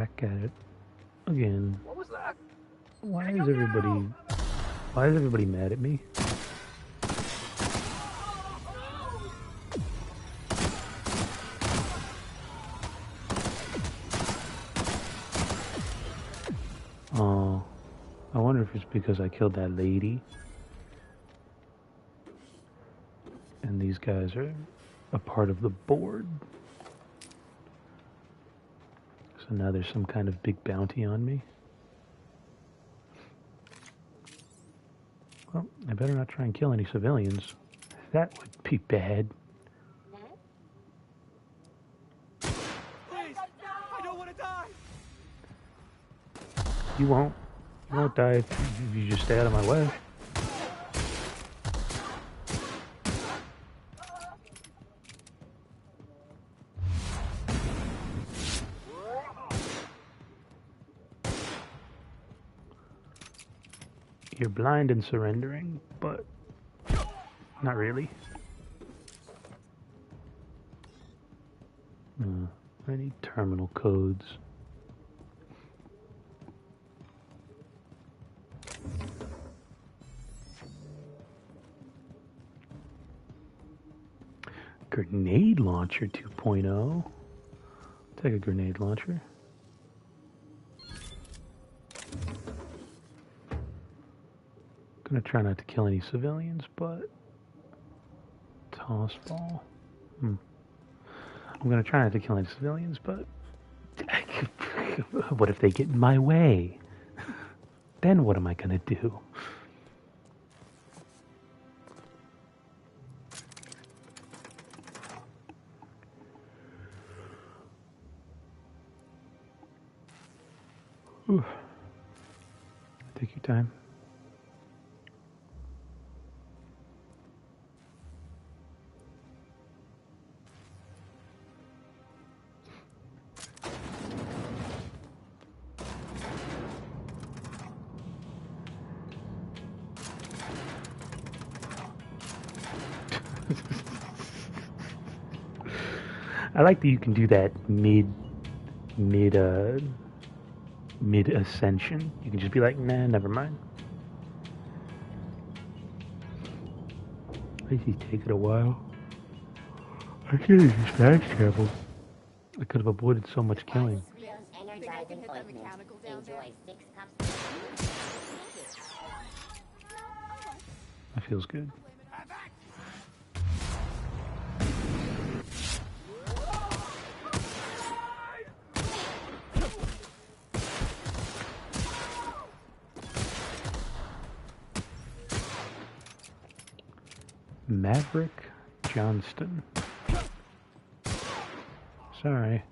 Back at it again. What was that? Why is everybody mad at me? Oh, I wonder if it's because I killed that lady. And these guys are a part of the board. So now there's some kind of big bounty on me. Well, I better not try and kill any civilians. That would be bad. Please, I don't want to die. You won't. You won't die if you just stay out of my way. You're blind and surrendering, but not really. I need terminal codes. Grenade launcher 2.0. Take a grenade launcher. Gonna try not to kill any civilians, but toss ball. I'm gonna try not to kill any civilians, but what if they get in my way? Then what am I gonna do? Whew. Take your time. I like that you can do that mid ascension. You can just be like, nah, never mind. Why does he take it a while? I can't use fast travel. I could have avoided so much killing. That feels good. Maverick Johnston. Sorry.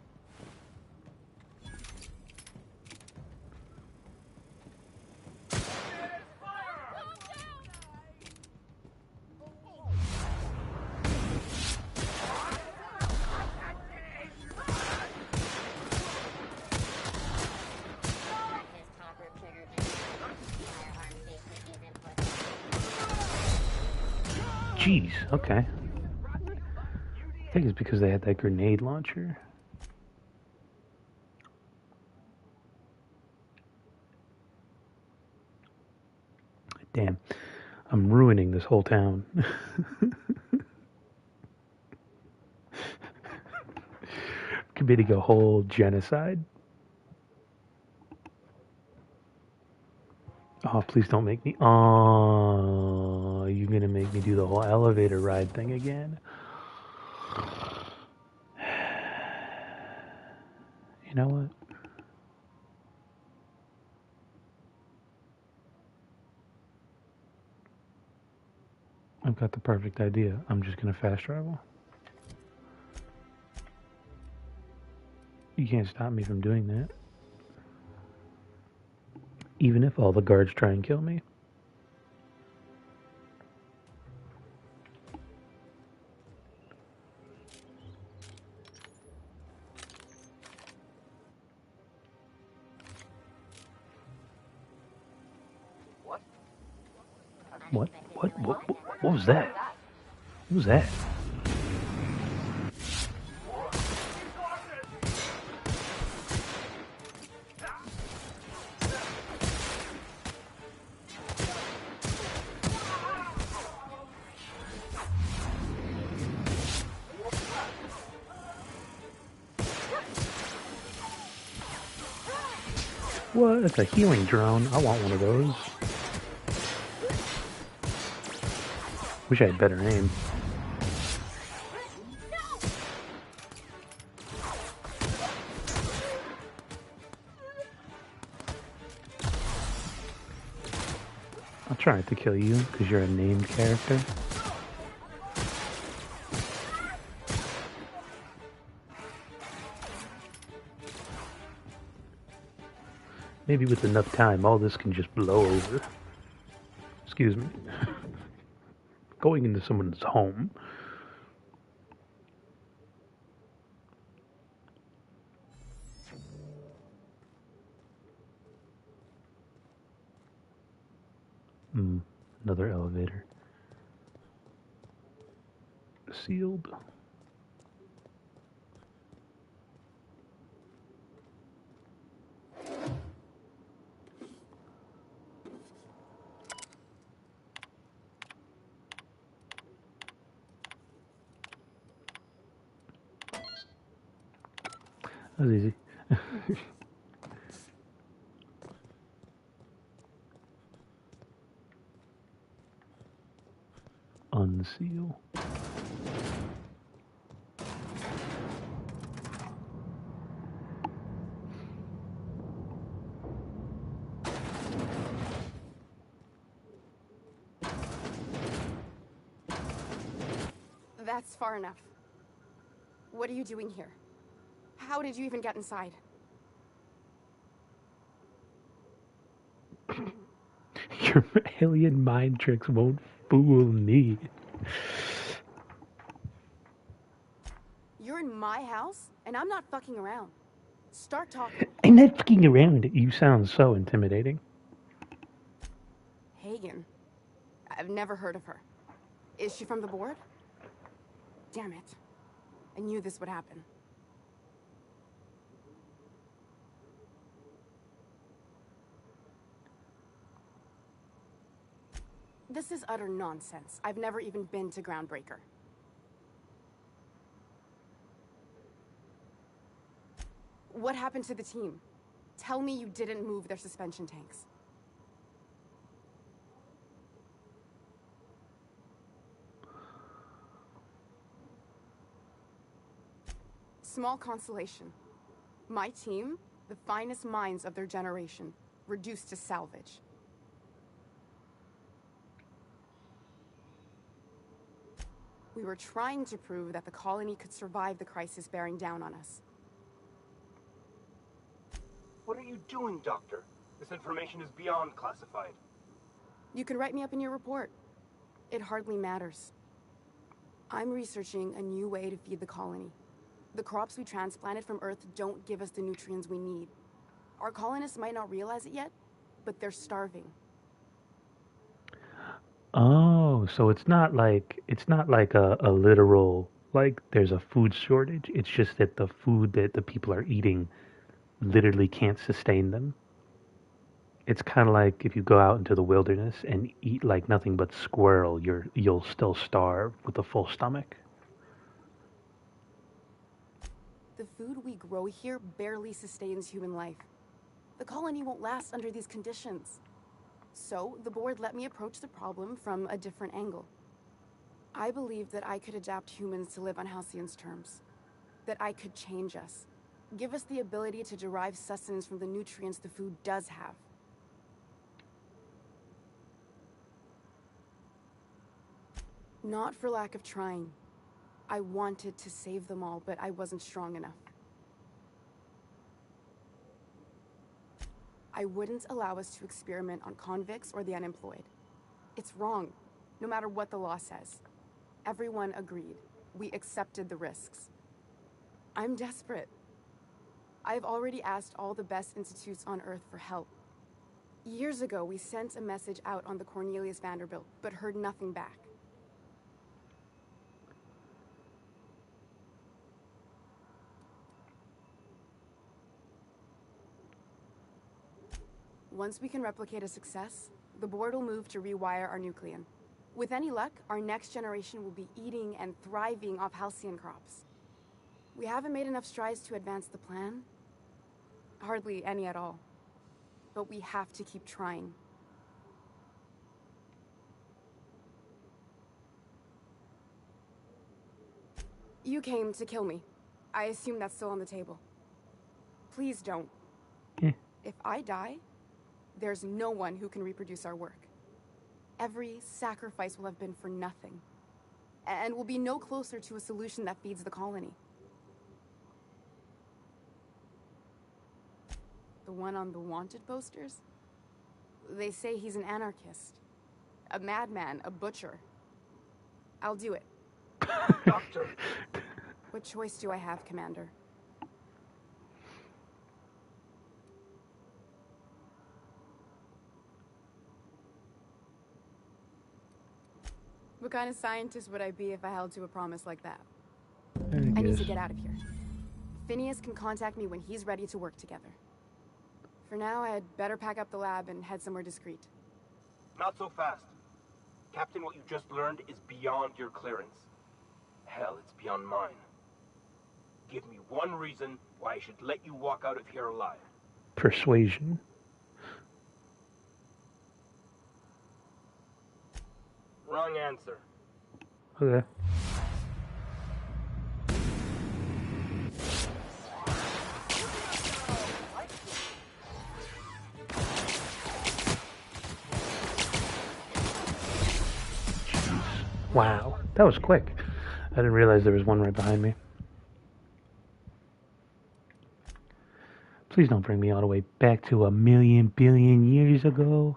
Jeez, okay. I think it's because they had that grenade launcher. Damn, I'm ruining this whole town. Committing a whole genocide. Oh, please don't make me... Oh, you're gonna make me do the whole elevator ride thing again. You know what? I've got the perfect idea. I'm just gonna fast travel. You can't stop me from doing that. Even if all the guards try and kill me. What was that? What was that? What? It's a healing drone. I want one of those. Wish I had better aim. I'll try not to kill you because you're a named character. Maybe with enough time, all this can just blow over. Excuse me. Going into someone's home. Another elevator. Sealed. That was easy. Unseal. That's far enough. What are you doing here? How did you even get inside? Your alien mind tricks won't fool me. You're in my house, and I'm not fucking around. Start talking. I'm not fucking around. You sound so intimidating. Hagen. I've never heard of her. Is she from the board? Damn it. I knew this would happen. This is utter nonsense. I've never even been to Groundbreaker. What happened to the team? Tell me you didn't move their suspension tanks. Small consolation. My team, the finest minds of their generation, reduced to salvage. We were trying to prove that the colony could survive the crisis bearing down on us. What are you doing, Doctor? This information is beyond classified. You can write me up in your report. It hardly matters. I'm researching a new way to feed the colony. The crops we transplanted from Earth don't give us the nutrients we need. Our colonists might not realize it yet, but they're starving. Oh, so it's not like a literal like there's a food shortage. It's just that the food that the people are eating literally can't sustain them. It's kind of like if you go out into the wilderness and eat like nothing but squirrel, you'll still starve with a full stomach. The food we grow here barely sustains human life. The colony won't last under these conditions. So, the board let me approach the problem from a different angle. I believed that I could adapt humans to live on Halcyon's terms. That I could change us. Give us the ability to derive sustenance from the nutrients the food does have. Not for lack of trying. I wanted to save them all, but I wasn't strong enough. I wouldn't allow us to experiment on convicts or the unemployed. It's wrong, no matter what the law says. Everyone agreed. We accepted the risks. I'm desperate. I've already asked all the best institutes on Earth for help. Years ago, we sent a message out on the Cornelius Vanderbilt, but heard nothing back. Once we can replicate a success, the board will move to rewire our nucleon. With any luck, our next generation will be eating and thriving off halcyon crops. We haven't made enough strides to advance the plan. Hardly any at all. but we have to keep trying. You came to kill me. I assume that's still on the table. Please don't. Eh. If I die, there's no one who can reproduce our work. Every sacrifice will have been for nothing. And we'll be no closer to a solution that feeds the colony. The one on the wanted posters? They say he's an anarchist. A madman, a butcher. I'll do it. Doctor! What choice do I have, Commander? What kind of scientist would I be if I held to a promise like that? I need to get out of here. Phineas can contact me when he's ready to work together. For now, I'd better pack up the lab and head somewhere discreet. Not so fast. Captain, what you just learned is beyond your clearance. Hell, it's beyond mine. Give me one reason why I should let you walk out of here alive. Persuasion. Wrong answer. Okay. Wow, that was quick. I didn't realize there was one right behind me. Please don't bring me all the way back to 1,000,000,000,000 years ago.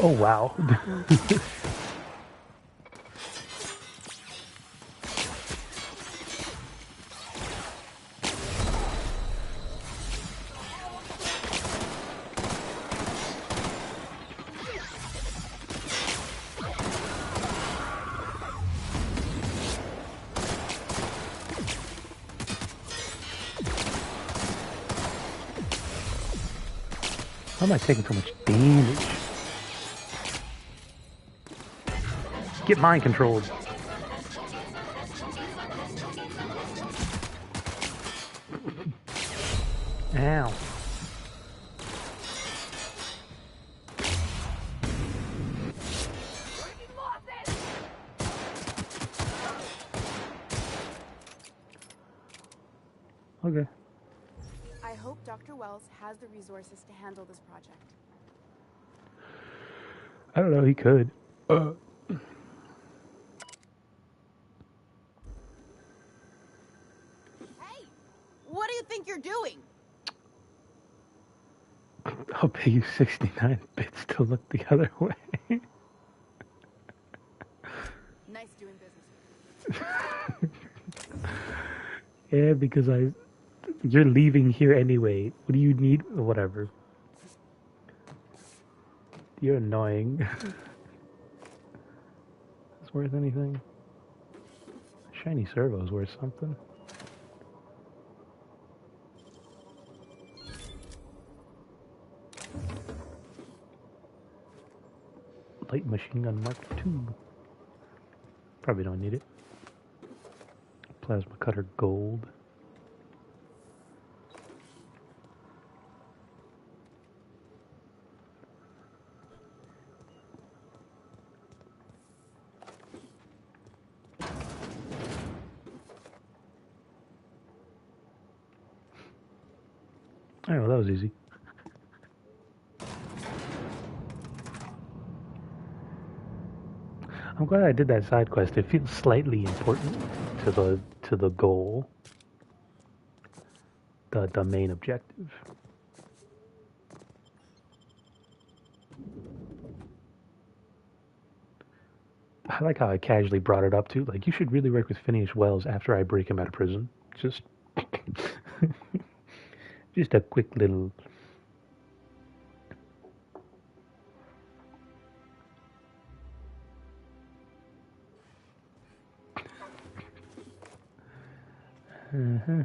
Oh, wow. How am I taking so much damage? Get mind controlled. Ow. Okay. I hope Dr. Wells has the resources to handle this project. I don't know, he could. Hey! What do you think you're doing? I'll pay you 69 bits to look the other way. Nice doing business. Yeah, because you're leaving here anyway. What do you need? Whatever. You're annoying. Is worth anything? Shiny servo's worth something. Light machine gun Mark II. Probably don't need it. Plasma cutter gold. Oh, well, that was easy. I'm glad I did that side quest. It feels slightly important to the goal, the main objective. I like how I casually brought it up too. Like, you should really work with Phineas Wells after I break him out of prison. Just, just a quick little. Uh-huh.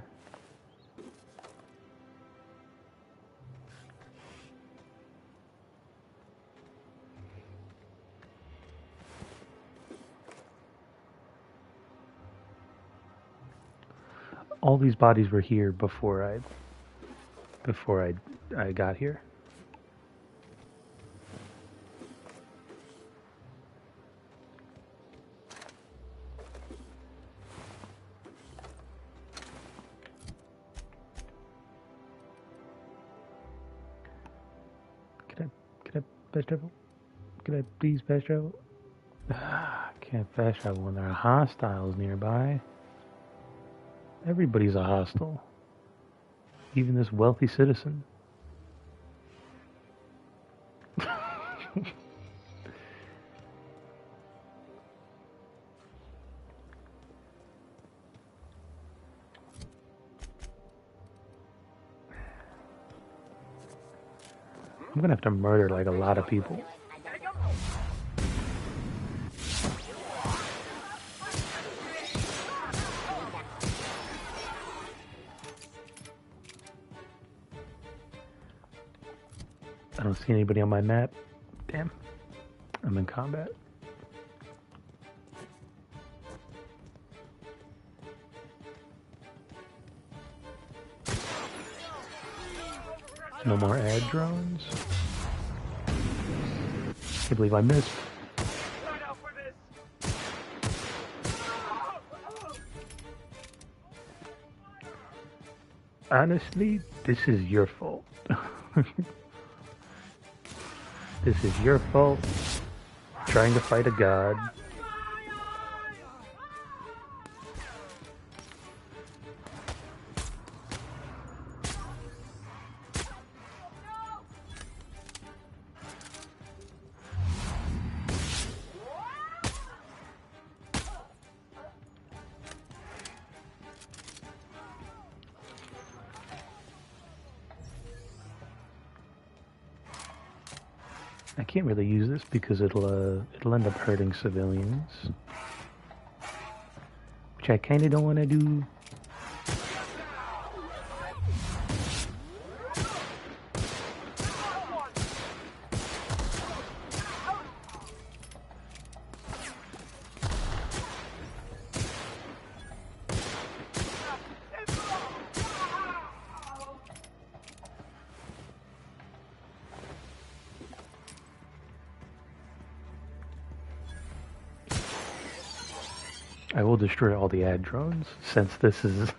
all these bodies were here before I got here. Can I fast travel? Can I please fast travel? Can't fast travel when there are hostiles nearby. Everybody's a hostile. Even this wealthy citizen. I'm gonna have to murder like a lot of people. I don't see anybody on my map. Damn. I'm in combat. No more ad drones. Can't believe I missed. Honestly, this is your fault. This is your fault. Trying to fight a god. I can't really use this because it'll end up hurting civilians, which I kind of don't want to do. I will destroy all the ad drones since this is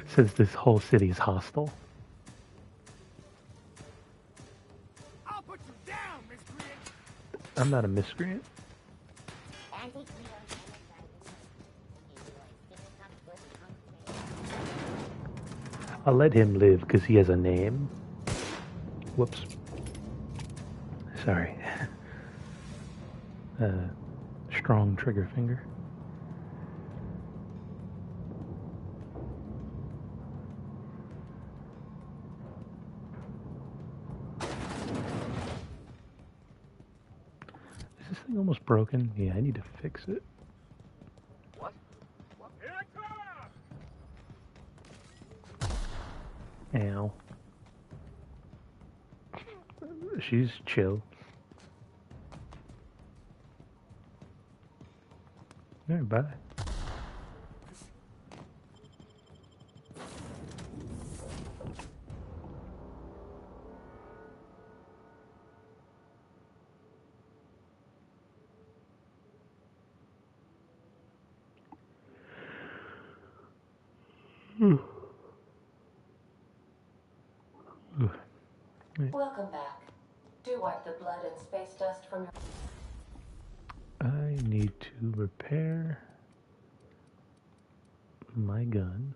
since this whole city is hostile. I'll put you down, miscreant. I'm not a miscreant. I'll let him live because he has a name. Whoops. Sorry. Strong trigger finger. Is this thing almost broken? Yeah, I need to fix it. What? Here I come! Ow. She's chill. Alright, bye. Welcome back. Do wipe the blood and space dust from your... I need to repair my gun.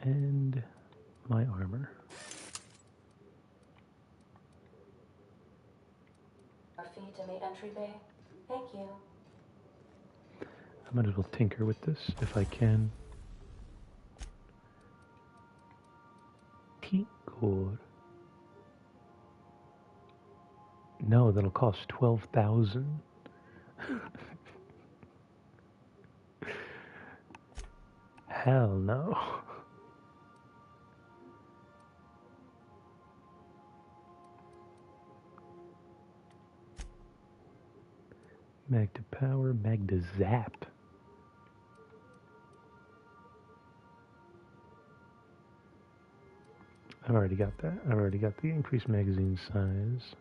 And my armor. feet in the entry bay. Thank you. I might as well tinker with this if I can. Tinker. No, that'll cost 12,000. Hell no. Magda Power, Magda Zap. I've already got that. I've already got the increased magazine size.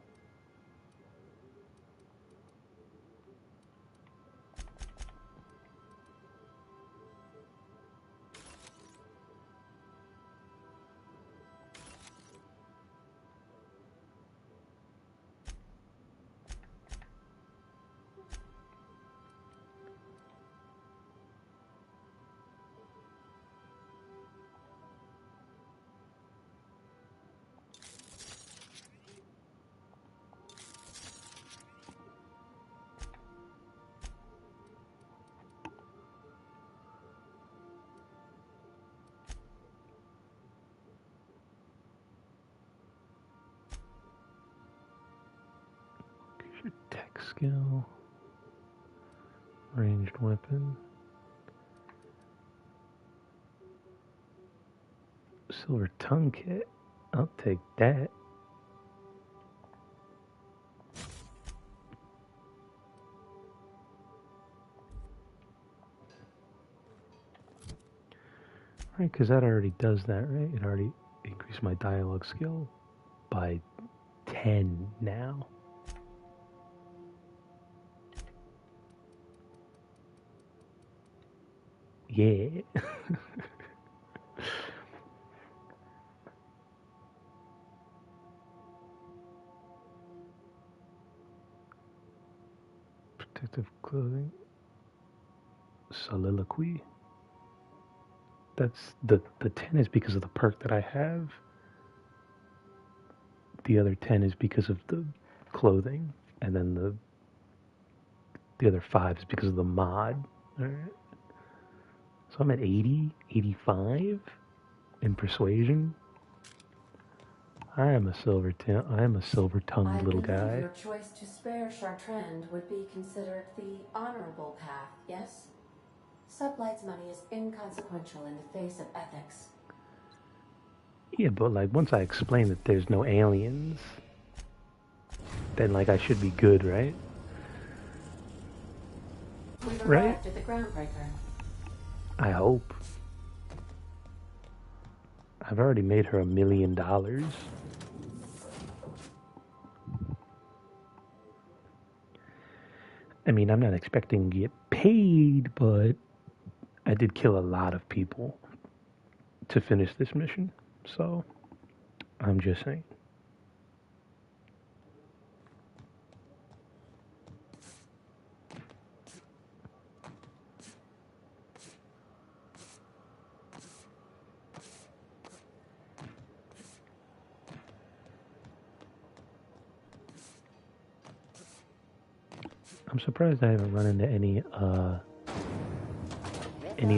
Tech skill. Ranged weapon. Silver tongue kit. I'll take that. Right, because that already does that, right? It already increased my dialogue skill by 10 now. Yeah. Protective clothing. Soliloquy. That's the 10 is because of the perk that I have. The other 10 is because of the clothing, and then the other 5 is because of the mod. All right. So I'm at 80, 85 in persuasion. I am a silver-tongued little guy. Your choice to spare Chartrand would be considered the honorable path, yes? Sublight's money is inconsequential in the face of ethics. Yeah, but like once I explain that there's no aliens, then like I should be good, right? We've Right? arrived at the groundbreaker. I hope. I've already made her $1 million. I mean, I'm not expecting to get paid, but I did kill a lot of people to finish this mission, so I'm just saying. I'm surprised I haven't run into any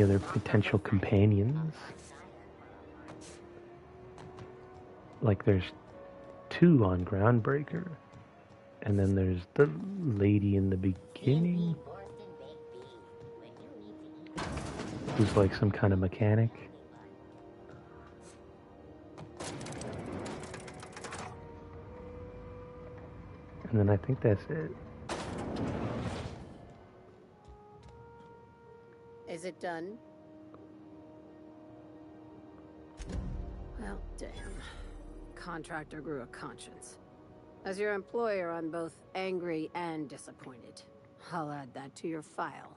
other potential companions. Like there's 2 on Groundbreaker, and then there's the lady in the beginning who's like some kind of mechanic. And then I think that's it. Is it done? Well, damn. Contractor grew a conscience. As your employer, I'm both angry and disappointed. I'll add that to your file.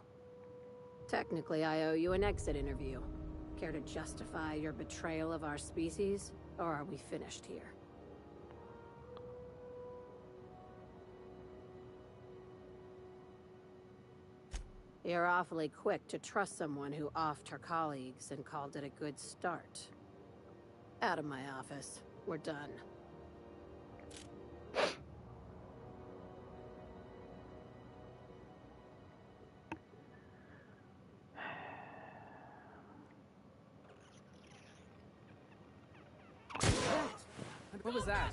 Technically, I owe you an exit interview. Care to justify your betrayal of our species, or are we finished here? You're awfully quick to trust someone who offed her colleagues and called it a good start. Out of my office. We're done. What was that?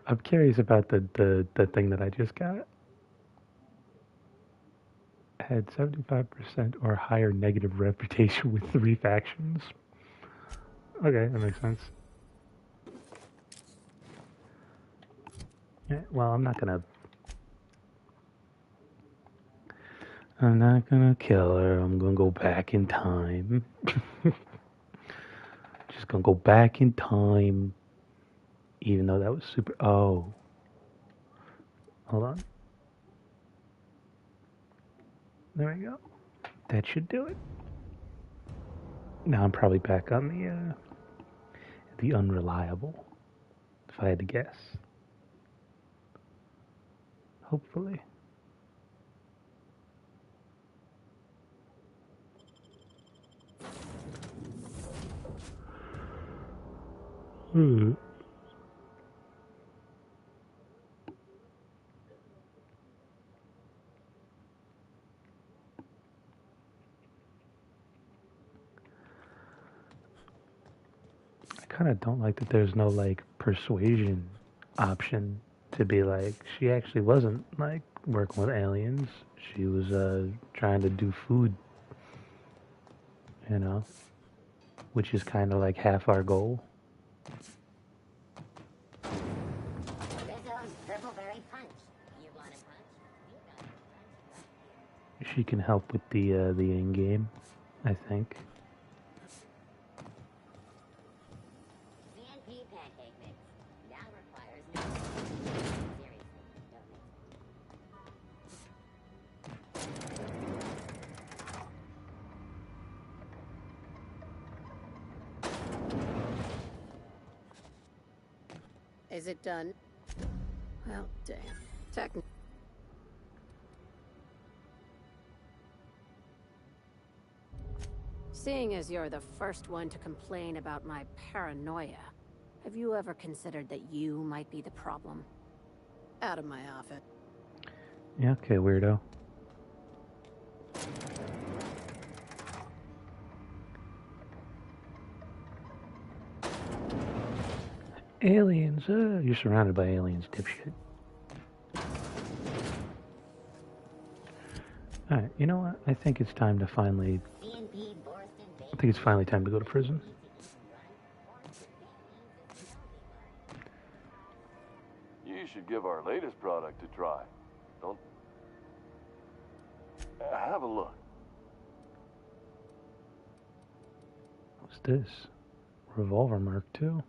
I'm curious about the thing that I just got. had 75% or higher negative reputation with 3 factions. Okay, that makes sense. Yeah, well, I'm not gonna kill her. I'm gonna go back in time. Just gonna go back in time. Even though that was super... Oh. Hold on. There we go. That should do it. Now I'm probably back on the unreliable, if I had to guess. Hopefully. I kind of don't like that there's no, like, persuasion option to be like, she actually wasn't, like, working with aliens. She was, trying to do food, you know? Which is kind of like half our goal. She can help with the end game, I think. Is it done? Well, damn. Seeing as you're the first one to complain about my paranoia, have you ever considered that you might be the problem? Out of my office. Yeah, okay, weirdo. Aliens, you're surrounded by aliens, dipshit. Alright, you know what? I think it's time to finally... I think it's finally time to go to prison. You should give our latest product a try. Don't... Have a look. What's this? Revolver Mark II.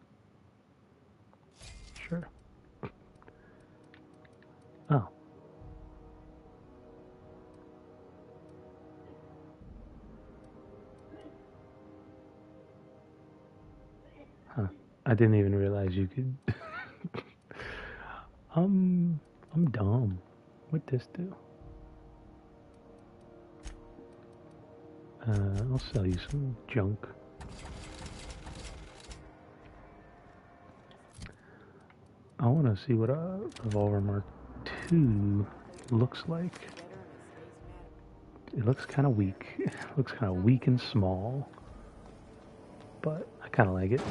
Sure. Oh. Huh. I didn't even realize you could... I'm dumb. What'd this do? I'll sell you some junk. I want to see what a Revolver Mark II looks like. It looks kind of weak. It looks kind of weak and small. But I kind of like it.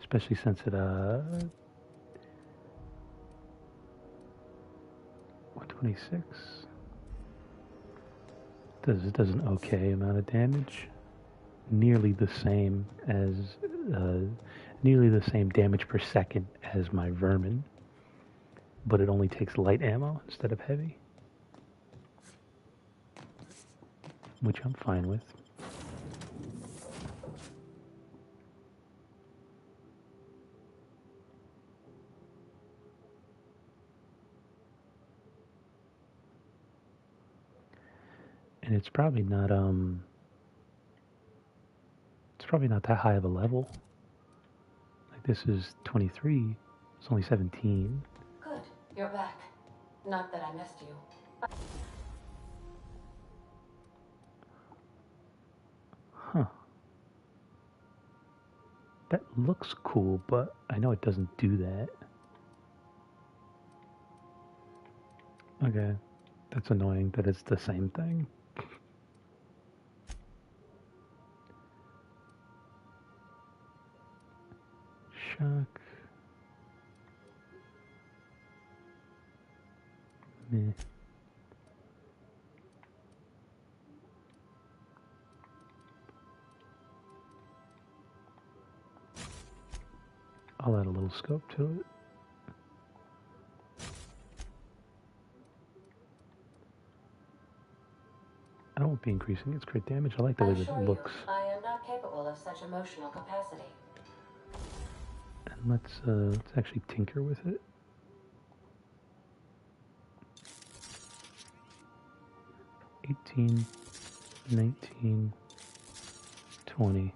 Especially since it, 126 does an okay amount of damage. Nearly the same as, nearly the same damage per second as my Vermin. But it only takes light ammo instead of heavy. Which I'm fine with. And it's probably not that high of a level. Like this is 23. It's only 17. Good, you're back. Not that I missed you. Huh. That looks cool, but I know it doesn't do that. Okay. That's annoying that it's the same thing. Shock. Eh. I'll add a little scope to it. I won't be increasing its crit damage. I like the way that it looks. I am not capable of such emotional capacity. And let's actually tinker with it. $18, $19, $20.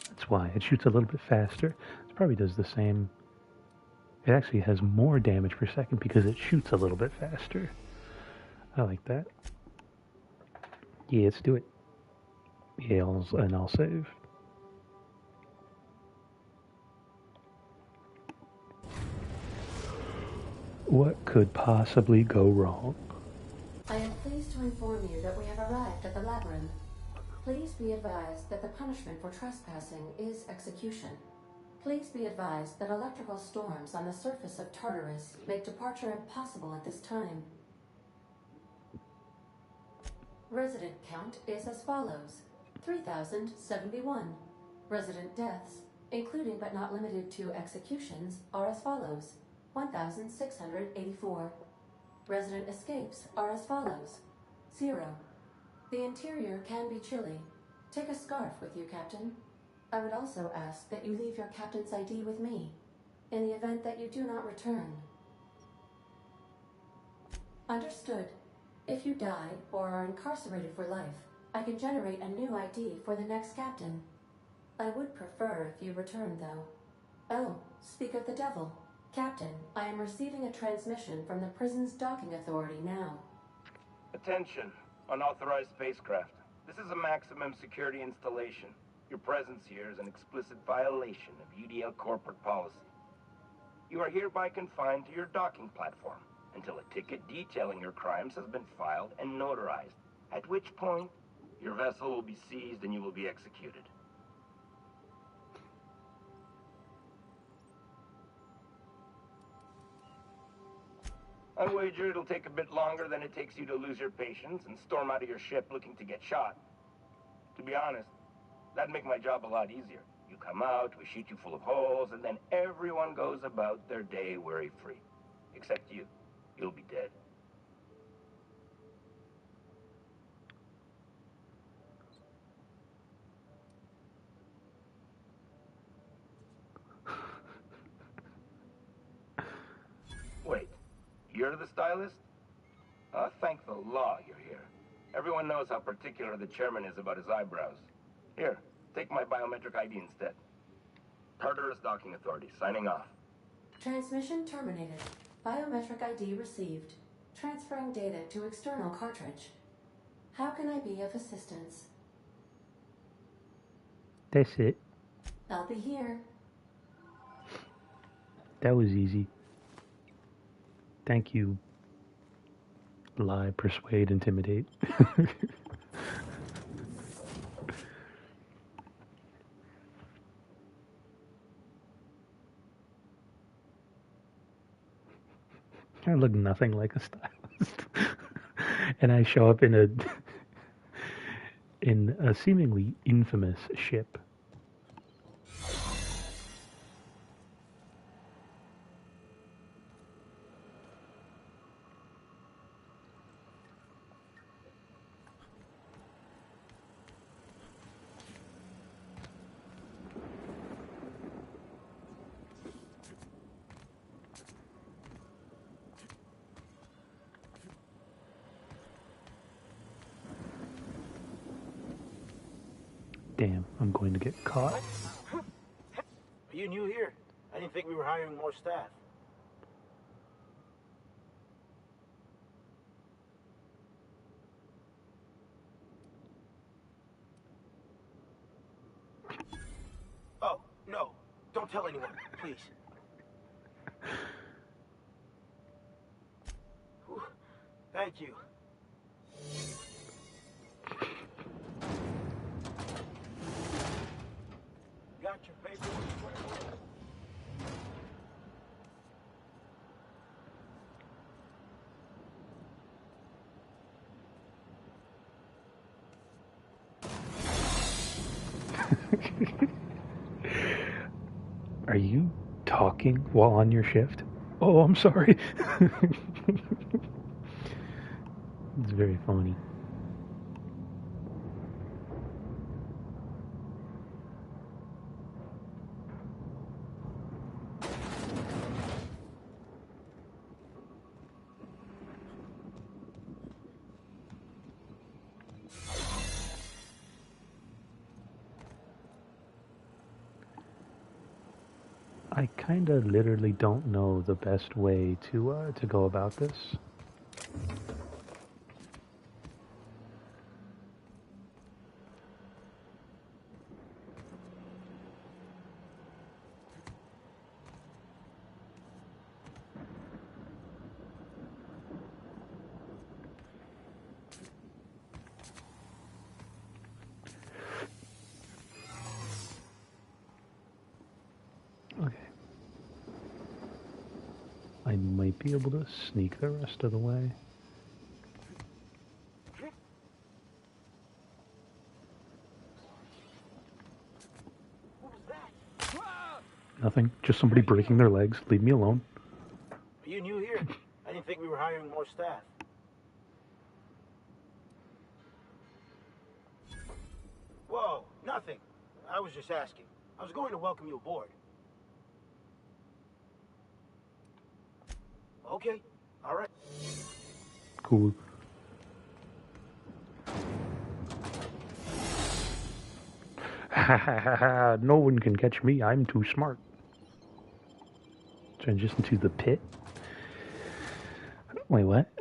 That's why it shoots a little bit faster. It probably does the same. It actually has more damage per second because it shoots a little bit faster. I like that. Yeah, let's do it. Yeah, and I'll save. What could possibly go wrong? I am pleased to inform you that we have arrived at the labyrinth. Please be advised that the punishment for trespassing is execution. Please be advised that electrical storms on the surface of Tartarus make departure impossible at this time. Resident count is as follows: 3,071. Resident deaths, including but not limited to executions, are as follows: 1,684. Resident escapes are as follows: 0. The interior can be chilly. Take a scarf with you, Captain. I would also ask that you leave your captain's ID with me, in the event that you do not return. Understood. If you die or are incarcerated for life, I can generate a new ID for the next captain. I would prefer if you return, though. Oh, speak of the devil. Captain, I am receiving a transmission from the prison's docking authority now. Attention, unauthorized spacecraft. This is a maximum security installation. Your presence here is an explicit violation of UDL corporate policy. You are hereby confined to your docking platform until a ticket detailing your crimes has been filed and notarized, at which point your vessel will be seized and you will be executed. I wager it'll take a bit longer than it takes you to lose your patience and storm out of your ship looking to get shot. To be honest, that'd make my job a lot easier. You come out, we shoot you full of holes, and then everyone goes about their day worry-free. Except you. You'll be dead. Wait, you're the stylist? Thank the law you're here. Everyone knows how particular the chairman is about his eyebrows. Here, take my biometric ID instead. Tartarus Docking Authority, signing off. Transmission terminated. Biometric ID received. Transferring data to external cartridge. How can I be of assistance? That's it. I'll be here. That was easy. Thank you. Lie, persuade, intimidate. I look nothing like a stylist. And I show up in a seemingly infamous ship. Damn, I'm going to get caught. Are you new here? I didn't think we were hiring more staff. Oh, no. Don't tell anyone, please. Whew. Thank you. got your paperwork squared away? Are you talking while on your shift? Oh, I'm sorry. It's very funny. I kind of literally don't know the best way to go about this. Okay. I might be able to sneak the rest of the way. What was that? Nothing. Just somebody breaking their legs. Leave me alone. Are you new here? I didn't think we were hiring more staff. Whoa, nothing. I was just asking. I was going to welcome you aboard. Okay, all right. Cool. Ha ha ha ha. No one can catch me. I'm too smart. Transition to the pit. Wait, what?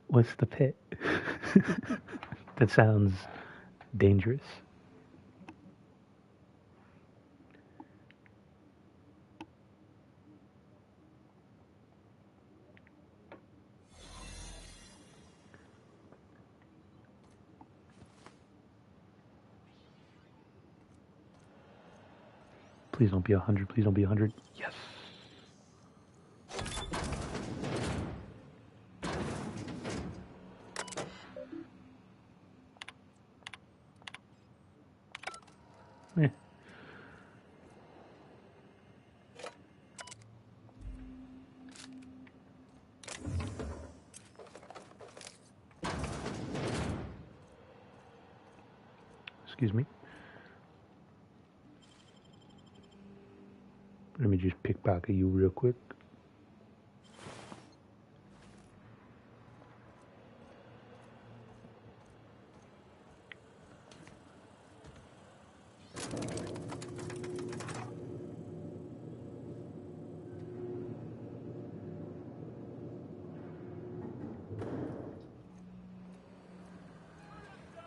What's the pit? That sounds dangerous. Please don't be 100. Please don't be 100. Yes. Eh. Excuse me. Let me just pickpocket you real quick.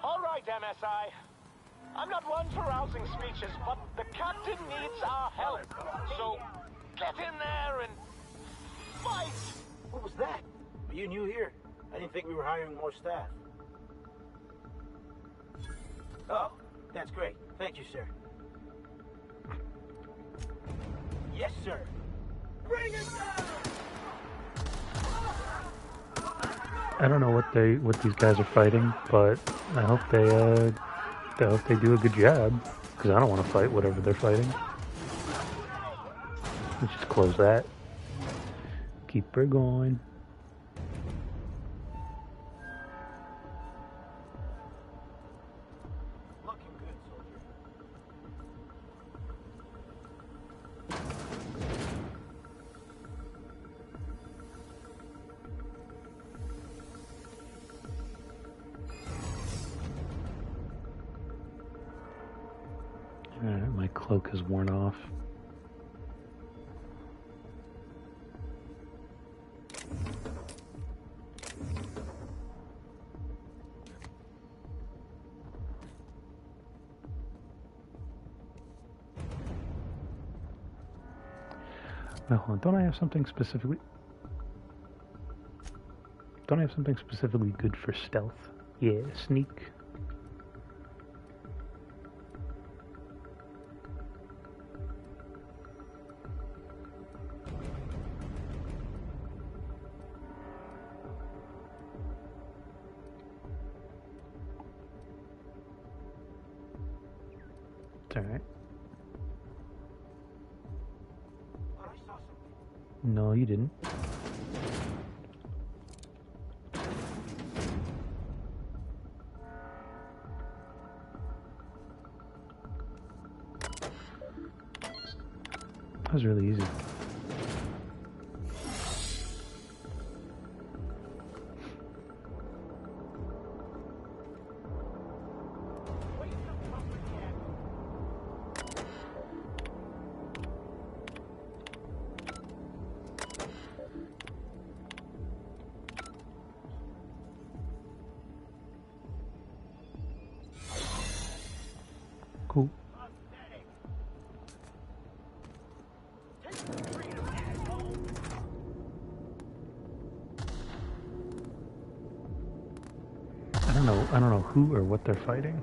All right, MSI. I'm not one for rousing speeches, but the captain needs our help. So get in there and fight! What was that? Are you new here? I didn't think we were hiring more staff. Oh, that's great. Thank you, sir. Yes, sir. Bring it down! I don't know what these guys are fighting, but I hope they do a good job, because I don't want to fight whatever they're fighting. Let's just close that. Keep her going. Looking good, soldier. Alright, my cloak has worn off. Now, hold on. Don't I have something specifically good for stealth? Yeah, sneak. alright. Thought I saw something. No, you didn't. That was really easy. Cool. I don't know who or what they're fighting.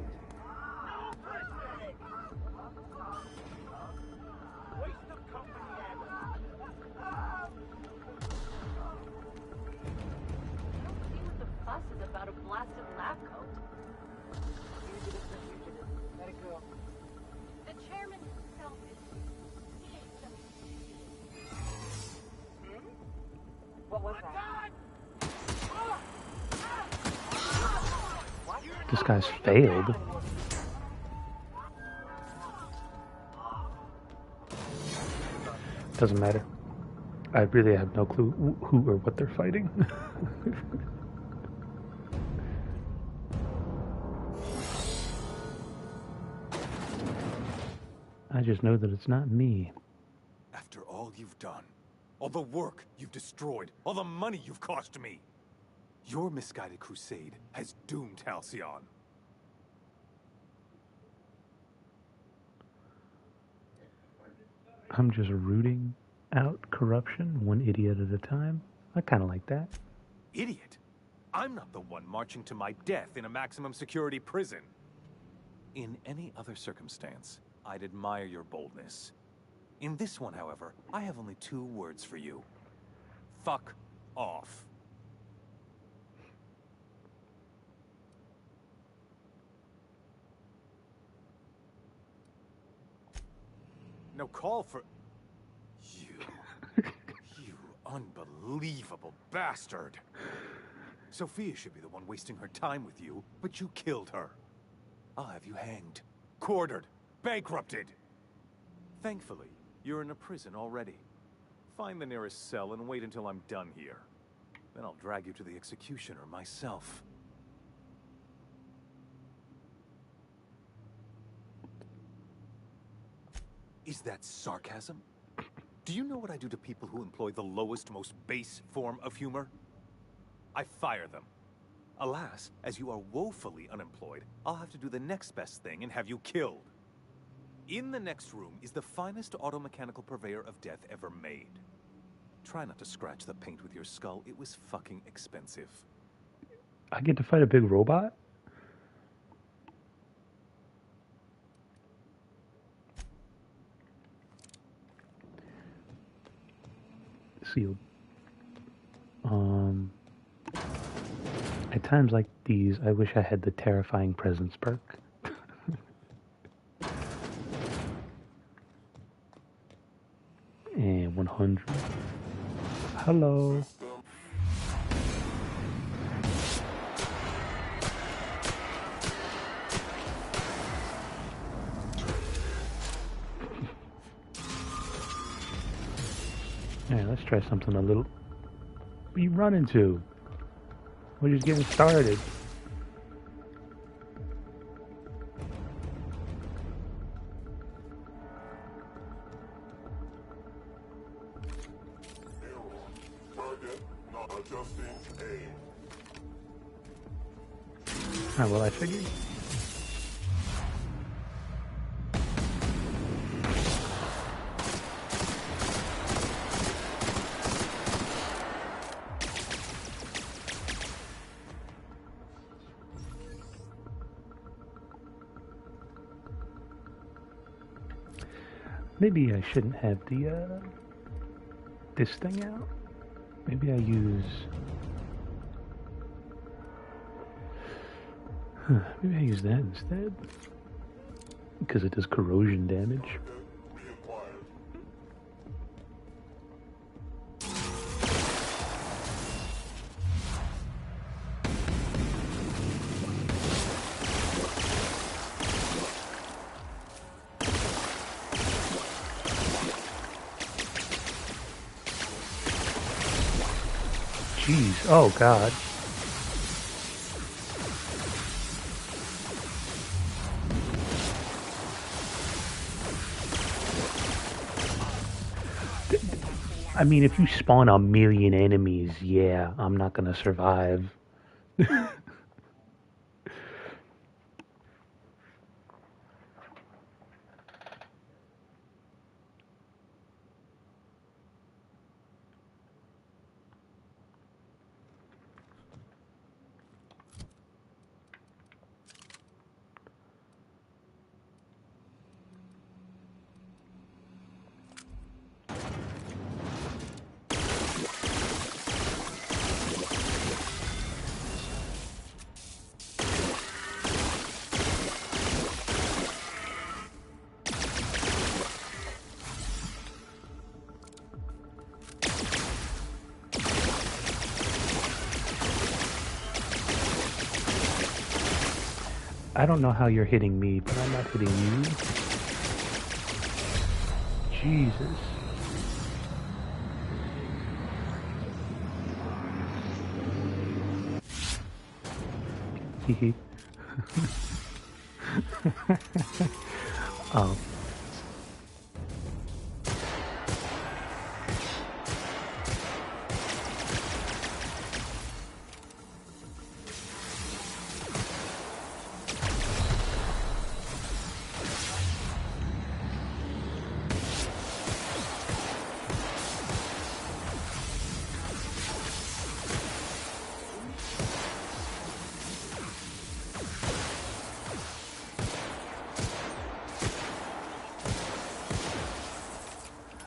This guy's failed. Doesn't matter. I really have no clue who or what they're fighting. I just know that it's not me. After all you've done, all the work you've destroyed, all the money you've cost me, your misguided crusade has doomed Halcyon. I'm just rooting out corruption, one idiot at a time. I kind of like that. Idiot? I'm not the one marching to my death in a maximum security prison. In any other circumstance, I'd admire your boldness. In this one, however, I have only 2 words for you. Fuck off. No call for... You unbelievable bastard. Sophia should be the one wasting her time with you, but you killed her. I'll have you hanged, quartered, bankrupted. Thankfully, you're in a prison already. Find the nearest cell and wait until I'm done here. Then I'll drag you to the executioner myself. Is that sarcasm? Do you know what I do to people who employ the lowest, most base form of humor? I fire them. Alas, as you are woefully unemployed, I'll have to do the next best thing and have you killed. In the next room is the finest automechanical purveyor of death ever made. Try not to scratch the paint with your skull. It was fucking expensive. I get to fight a big robot? Sealed. At times like these, I wish I had the terrifying presence perk. And 100. Hello. Yeah, let's try something a little... What are you running to? We're just getting started. Ah, well, I figured. Maybe I shouldn't have the, this thing out. Maybe I use... maybe I use that instead. Because it does corrosion damage. Jeez, oh god. I mean, if you spawn a million enemies, yeah, I'm not gonna survive. I don't know how you're hitting me, but I'm not hitting you. Jesus. Hehe. Oh.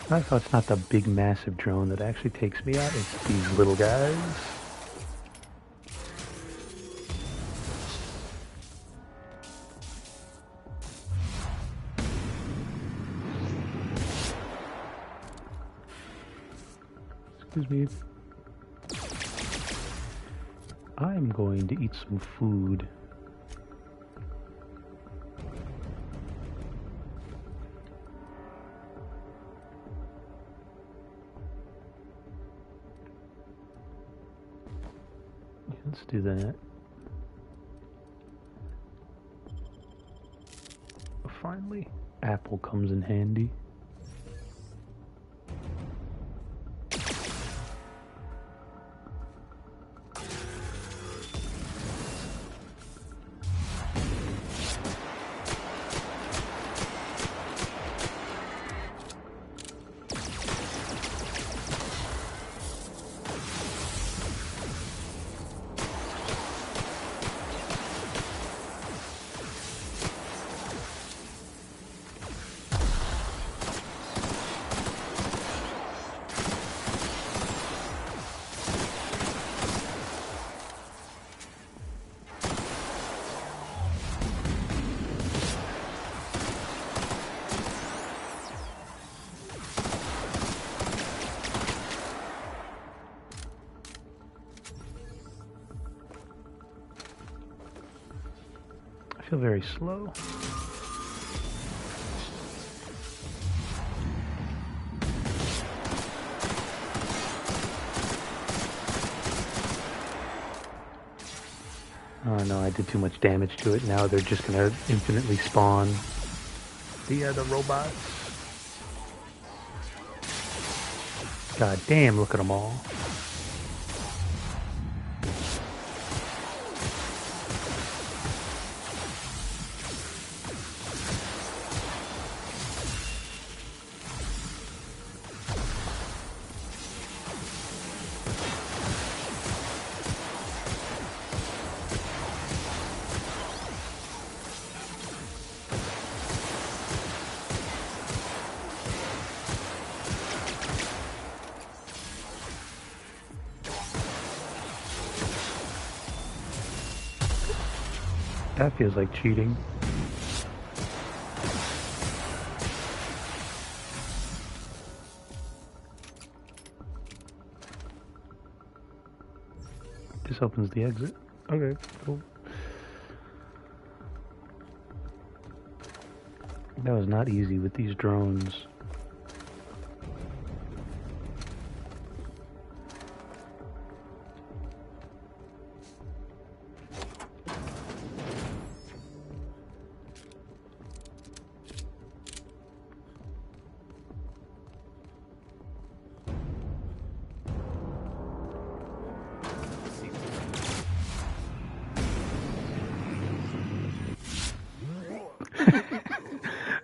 I thought it's not the big massive drone that actually takes me out, it's these little guys. Excuse me. I'm going to eat some food. Let's do that. Finally, apple comes in handy. I feel very slow. Oh no, I did too much damage to it. Now they're just gonna infinitely spawn the robots. God damn, look at them all. That feels like cheating. This opens the exit. Okay, cool. That was not easy with these drones.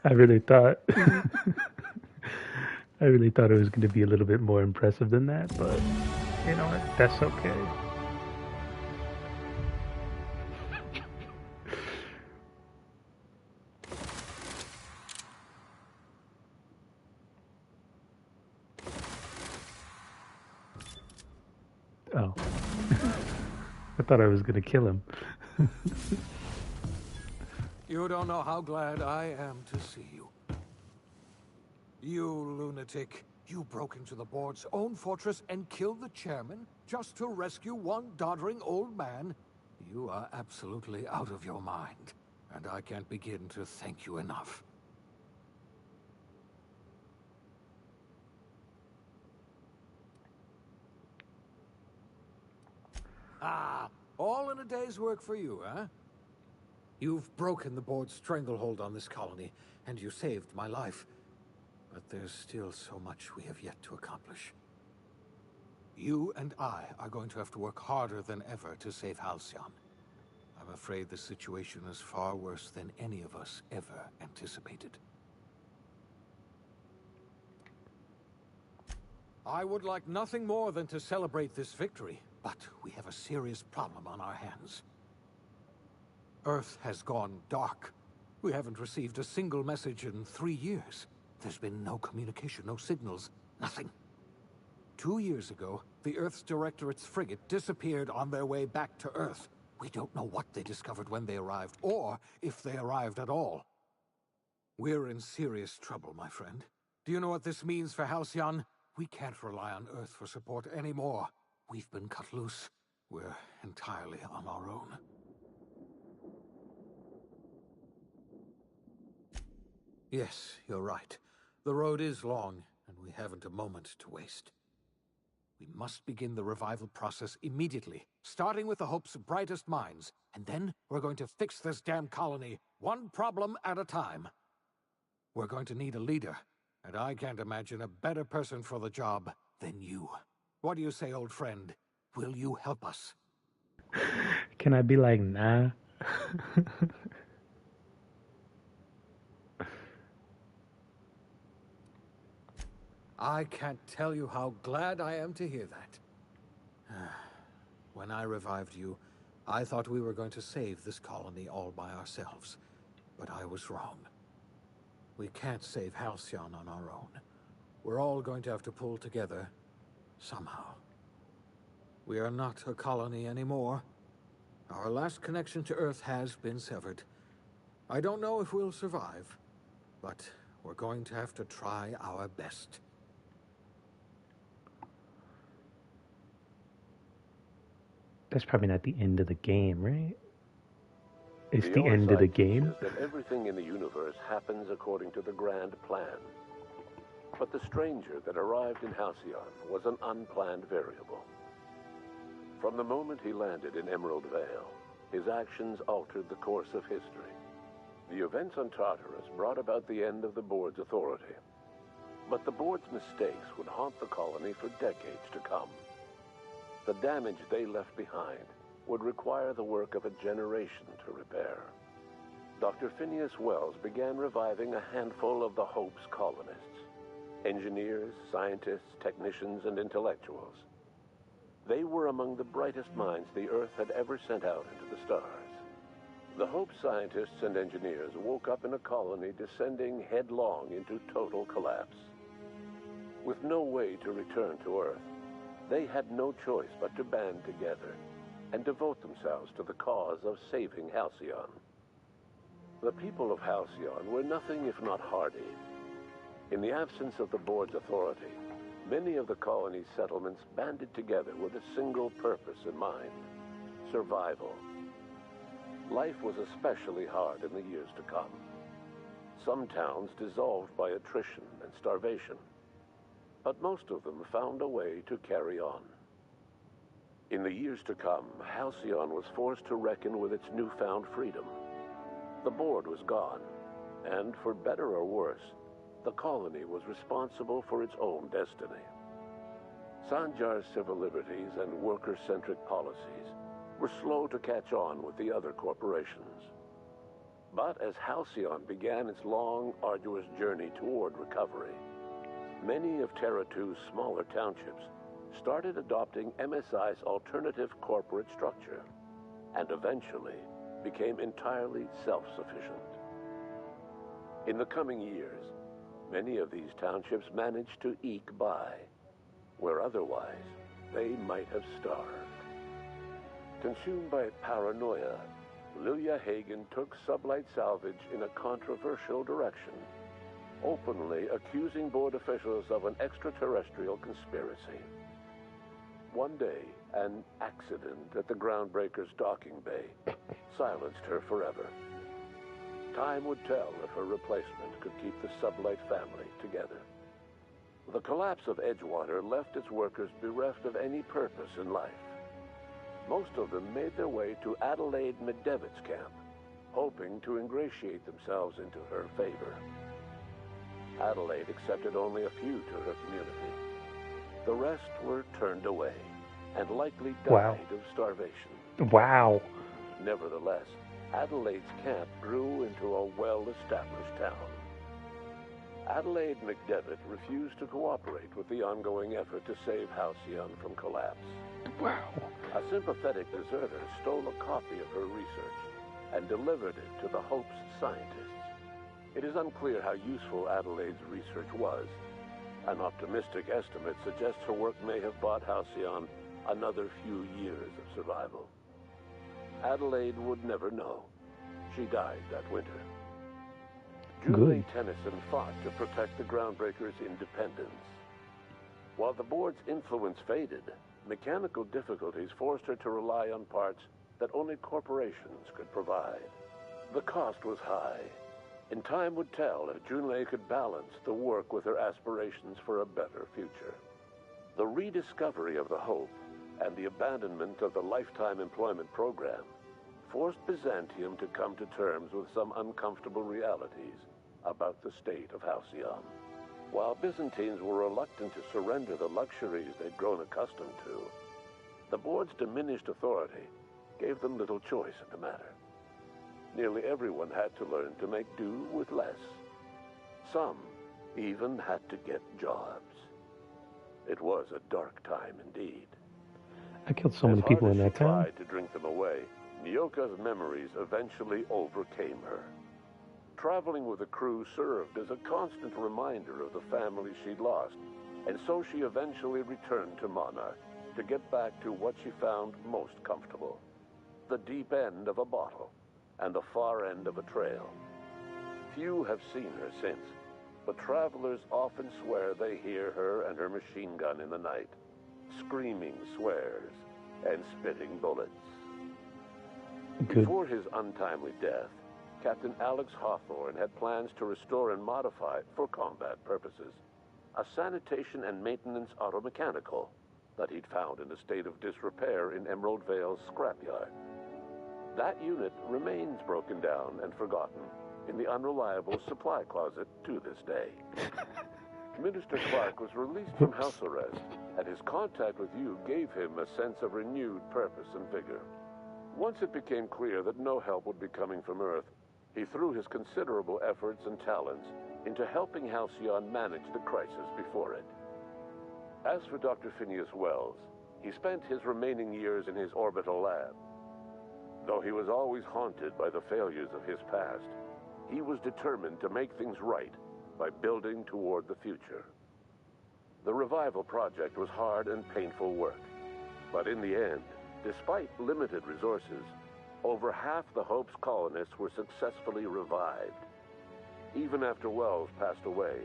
I really thought I really thought it was going to be a little bit more impressive than that, but you know what? That's okay. Oh. I thought I was going to kill him. You don't know how glad I am to see you. You lunatic. You broke into the board's own fortress and killed the chairman just to rescue one doddering old man? You are absolutely out of your mind, and I can't begin to thank you enough. Ah, all in a day's work for you, huh? You've broken the board's stranglehold on this colony, and you saved my life. But there's still so much we have yet to accomplish. You and I are going to have to work harder than ever to save Halcyon. I'm afraid the situation is far worse than any of us ever anticipated. I would like nothing more than to celebrate this victory, but we have a serious problem on our hands. Earth has gone dark. We haven't received a single message in 3 years. There's been no communication, no signals, nothing. 2 years ago, the Earth's Directorate's frigate disappeared on their way back to Earth. We don't know what they discovered when they arrived, or if they arrived at all. We're in serious trouble, my friend. Do you know what this means for Halcyon? We can't rely on Earth for support anymore. We've been cut loose. We're entirely on our own. Yes, you're right. The road is long, and we haven't a moment to waste. We must begin the revival process immediately, starting with the Hope's brightest minds, and then we're going to fix this damn colony, one problem at a time. We're going to need a leader, and I can't imagine a better person for the job than you. What do you say, old friend? Will you help us? Can I be like, nah? I can't tell you how glad I am to hear that. When I revived you, I thought we were going to save this colony all by ourselves. But I was wrong. We can't save Halcyon on our own. We're all going to have to pull together, somehow. We are not a colony anymore. Our last connection to Earth has been severed. I don't know if we'll survive, but we're going to have to try our best. That's probably not the end of the game, right? It's the OSI end of the teaches game? that everything in the universe happens according to the grand plan. But the stranger that arrived in Halcyon was an unplanned variable. From the moment he landed in Emerald Vale, his actions altered the course of history. The events on Tartarus brought about the end of the board's authority. But the board's mistakes would haunt the colony for decades to come. The damage they left behind would require the work of a generation to repair. Dr. Phineas Wells began reviving a handful of the Hope's colonists. Engineers, scientists, technicians, and intellectuals. They were among the brightest minds the Earth had ever sent out into the stars. The Hope scientists and engineers woke up in a colony descending headlong into total collapse. With no way to return to Earth, they had no choice but to band together and devote themselves to the cause of saving Halcyon. The people of Halcyon were nothing if not hardy. In the absence of the board's authority, many of the colony's settlements banded together with a single purpose in mind: survival. Life was especially hard in the years to come. Some towns dissolved by attrition and starvation, but most of them found a way to carry on. In the years to come, Halcyon was forced to reckon with its newfound freedom. The board was gone, and for better or worse, the colony was responsible for its own destiny. Sanjar's civil liberties and worker-centric policies were slow to catch on with the other corporations. But as Halcyon began its long, arduous journey toward recovery, many of Terra 2's smaller townships started adopting MSI's alternative corporate structure, and eventually became entirely self-sufficient. In the coming years, many of these townships managed to eke by, where otherwise they might have starved. Consumed by paranoia, Lilia Hagen took Sublight Salvage in a controversial direction, openly accusing board officials of an extraterrestrial conspiracy. One day, an accident at the Groundbreaker's docking bay silenced her forever. Time would tell if her replacement could keep the Sublight family together. The collapse of Edgewater left its workers bereft of any purpose in life. Most of them made their way to Adelaide McDevitt's camp, hoping to ingratiate themselves into her favor. Adelaide accepted only a few to her community. The rest were turned away and likely died of starvation. Wow. Nevertheless, Adelaide's camp grew into a well-established town. Adelaide McDevitt refused to cooperate with the ongoing effort to save Halcyon from collapse. Wow. A sympathetic deserter stole a copy of her research and delivered it to the Hope's scientists. It is unclear how useful Adelaide's research was. An optimistic estimate suggests her work may have bought Halcyon another few years of survival. Adelaide would never know. She died that winter. Julie Tennyson fought to protect the Groundbreakers' independence. While the board's influence faded, mechanical difficulties forced her to rely on parts that only corporations could provide. The cost was high, and time would tell if Junlei could balance the work with her aspirations for a better future. The rediscovery of the Hope and the abandonment of the lifetime employment program forced Byzantium to come to terms with some uncomfortable realities about the state of Halcyon. While Byzantines were reluctant to surrender the luxuries they'd grown accustomed to, the board's diminished authority gave them little choice in the matter. Nearly everyone had to learn to make do with less. Some even had to get jobs. It was a dark time indeed. I killed so many people in that town. As tried to drink them away, Nyoka's memories eventually overcame her. Traveling with the crew served as a constant reminder of the family she'd lost, and so she eventually returned to Monarch to get back to what she found most comfortable: the deep end of a bottle and the far end of a trail. Few have seen her since, but travelers often swear they hear her and her machine gun in the night, screaming swears and spitting bullets. Before his untimely death, Captain Alex Hawthorne had plans to restore and modify, for combat purposes, a sanitation and maintenance automechanical that he'd found in a state of disrepair in Emerald Vale's scrapyard. That unit remains broken down and forgotten in the unreliable supply closet to this day. Minister Clark was released from house arrest, and his contact with you gave him a sense of renewed purpose and vigor. Once it became clear that no help would be coming from Earth, he threw his considerable efforts and talents into helping Halcyon manage the crisis before it. As for Dr. Phineas Wells, he spent his remaining years in his orbital lab. Though he was always haunted by the failures of his past, he was determined to make things right by building toward the future. The revival project was hard and painful work, but in the end, despite limited resources, over half the Hope's colonists were successfully revived. Even after Wells passed away,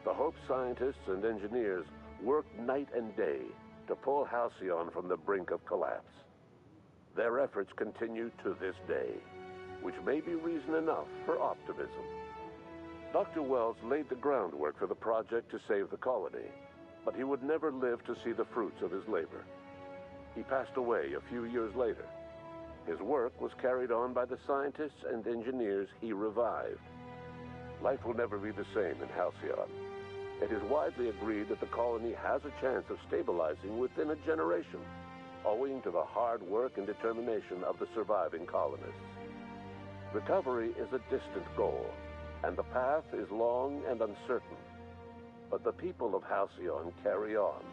the Hope scientists and engineers worked night and day to pull Halcyon from the brink of collapse. Their efforts continue to this day, which may be reason enough for optimism. Dr. Wells laid the groundwork for the project to save the colony, but he would never live to see the fruits of his labor. He passed away a few years later. His work was carried on by the scientists and engineers he revived. Life will never be the same in Halcyon. It is widely agreed that the colony has a chance of stabilizing within a generation, owing to the hard work and determination of the surviving colonists. Recovery is a distant goal, and the path is long and uncertain. But the people of Halcyon carry on,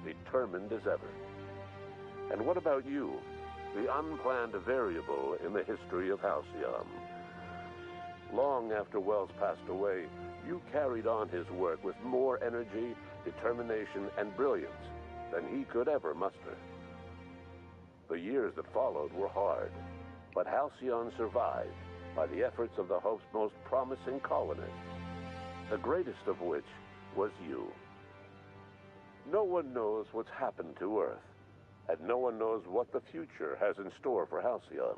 determined as ever. And what about you, the unplanned variable in the history of Halcyon? Long after Wells passed away, you carried on his work with more energy, determination, and brilliance than he could ever muster. The years that followed were hard, but Halcyon survived by the efforts of the Hope's most promising colonists, the greatest of which was you. No one knows what's happened to Earth, and no one knows what the future has in store for Halcyon.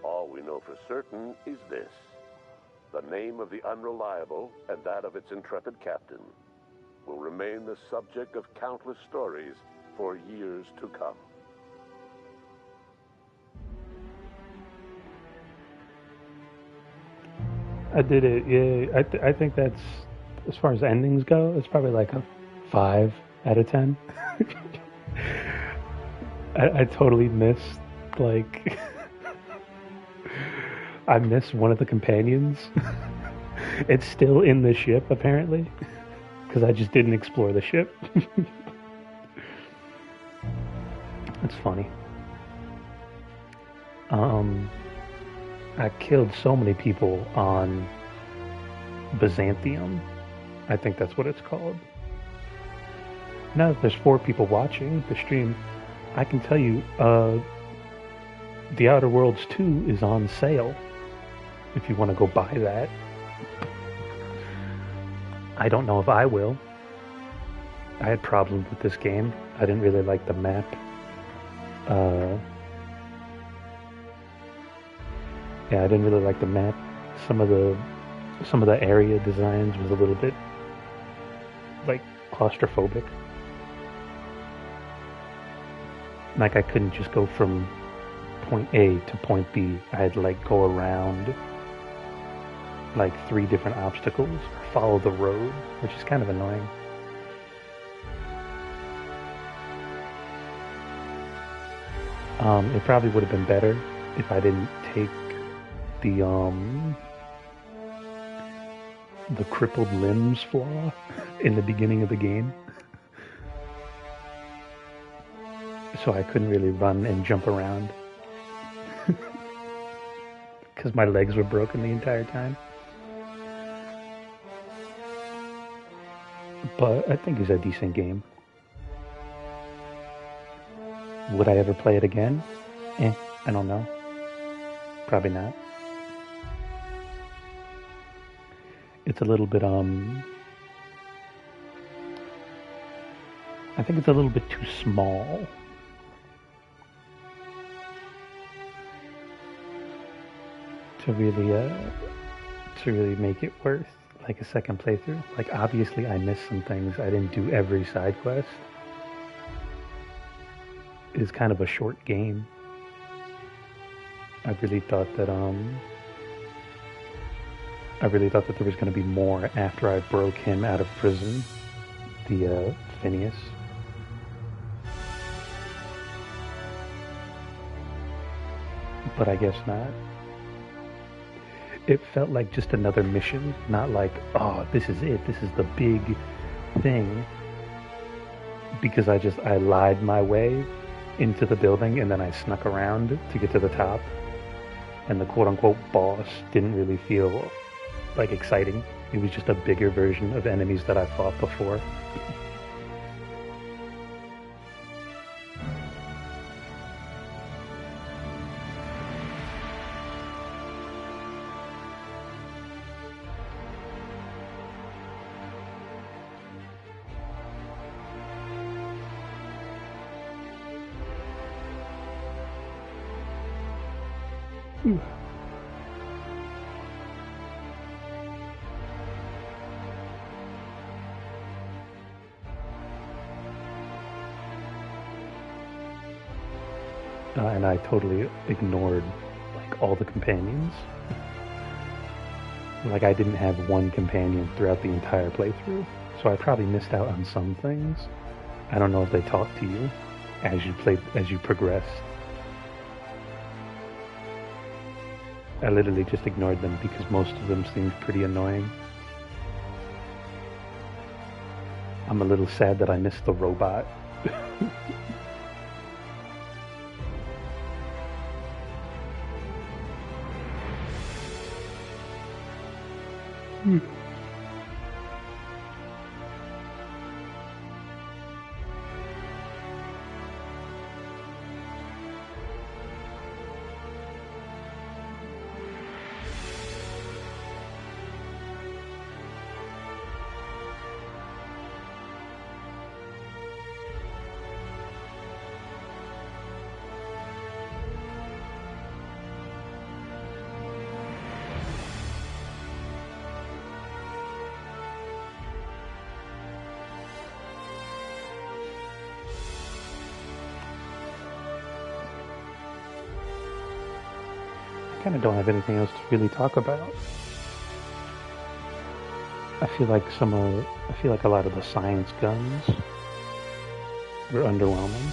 All we know for certain is this: the name of the Unreliable and that of its intrepid captain will remain the subject of countless stories for years to come. I did it. Yeah, I think that's, as far as endings go, it's probably like a 5 out of 10. I totally missed, like, I missed one of the companions. It's still in the ship, apparently, because I just didn't explore the ship. It's funny. I killed so many people on Byzantium. I think that's what it's called. Now that there's 4 people watching the stream, I can tell you, The Outer Worlds 2 is on sale, if you want to go buy that. I don't know if I will. I had problems with this game. I didn't really like the map. Yeah, I didn't really like the map. Some of the area designs was a little bit, like, claustrophobic. Like, I couldn't just go from point A to point B. I had to, like, go around, like, 3 different obstacles, or follow the road, which is kind of annoying. It probably would have been better if I didn't take the crippled limbs flaw in the beginning of the game. So I couldn't really run and jump around. Because my legs were broken the entire time. But I think it's a decent game. Would I ever play it again? I don't know. Probably not. It's a little bit, I think it's a little bit too small. To really make it worth, like, a second playthrough. Like, obviously I missed some things. I didn't do every side quest. It's kind of a short game. I really thought that there was going to be more after I broke him out of prison, the Phineas. But I guess not. It felt like just another mission, not like, oh, this is it, this is the big thing. Because I lied my way into the building and then I snuck around to get to the top. And the quote-unquote boss didn't really feel, like, exciting. It was just a bigger version of enemies that I fought before. And I totally ignored like all the companions. Like I didn't have one companion throughout the entire playthrough, so I probably missed out on some things. I don't know if they talked to you as you progressed. I literally just ignored them because most of them seemed pretty annoying. I'm a little sad that I missed the robot. I kind of don't have anything else to really talk about. I feel like a lot of the science guns were underwhelming.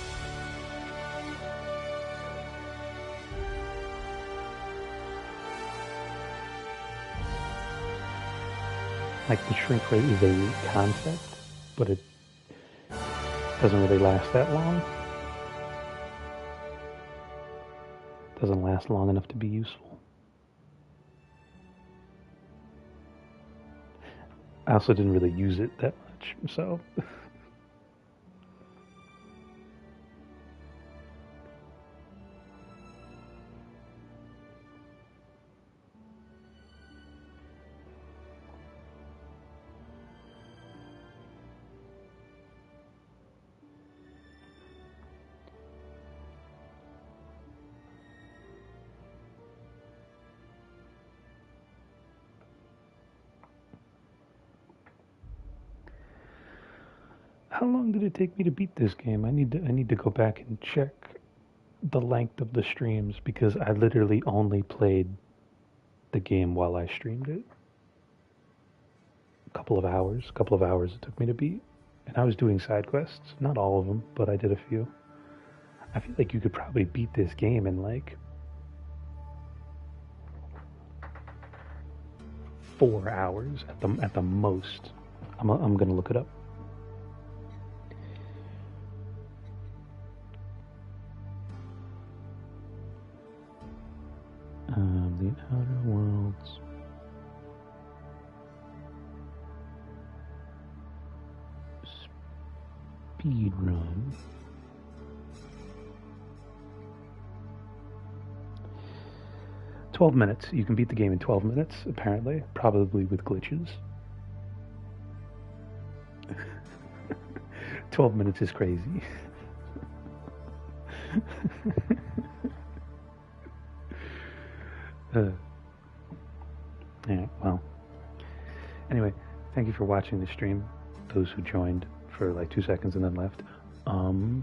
Like the shrink rate is a concept, but it doesn't really last that long. Doesn't last long enough to be useful. I also didn't really use it that much, so... How long did it take me to beat this game? I need to go back and check the length of the streams because I literally only played the game while I streamed it. A couple of hours it took me to beat. And I was doing side quests, not all of them, but I did a few. I feel like you could probably beat this game in like 4 hours at the most. I'm gonna look it up. The Outer Worlds. Speed run. $12 minutes. You can beat the game in 12 minutes, apparently. Probably with glitches. 12 minutes is crazy. Yeah, well. Anyway, thank you for watching the stream. Those who joined for like 2 seconds and then left. Oh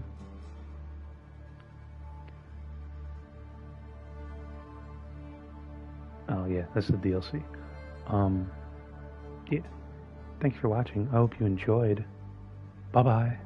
yeah, that's the DLC. Yeah. Thank you for watching. I hope you enjoyed. Bye-bye.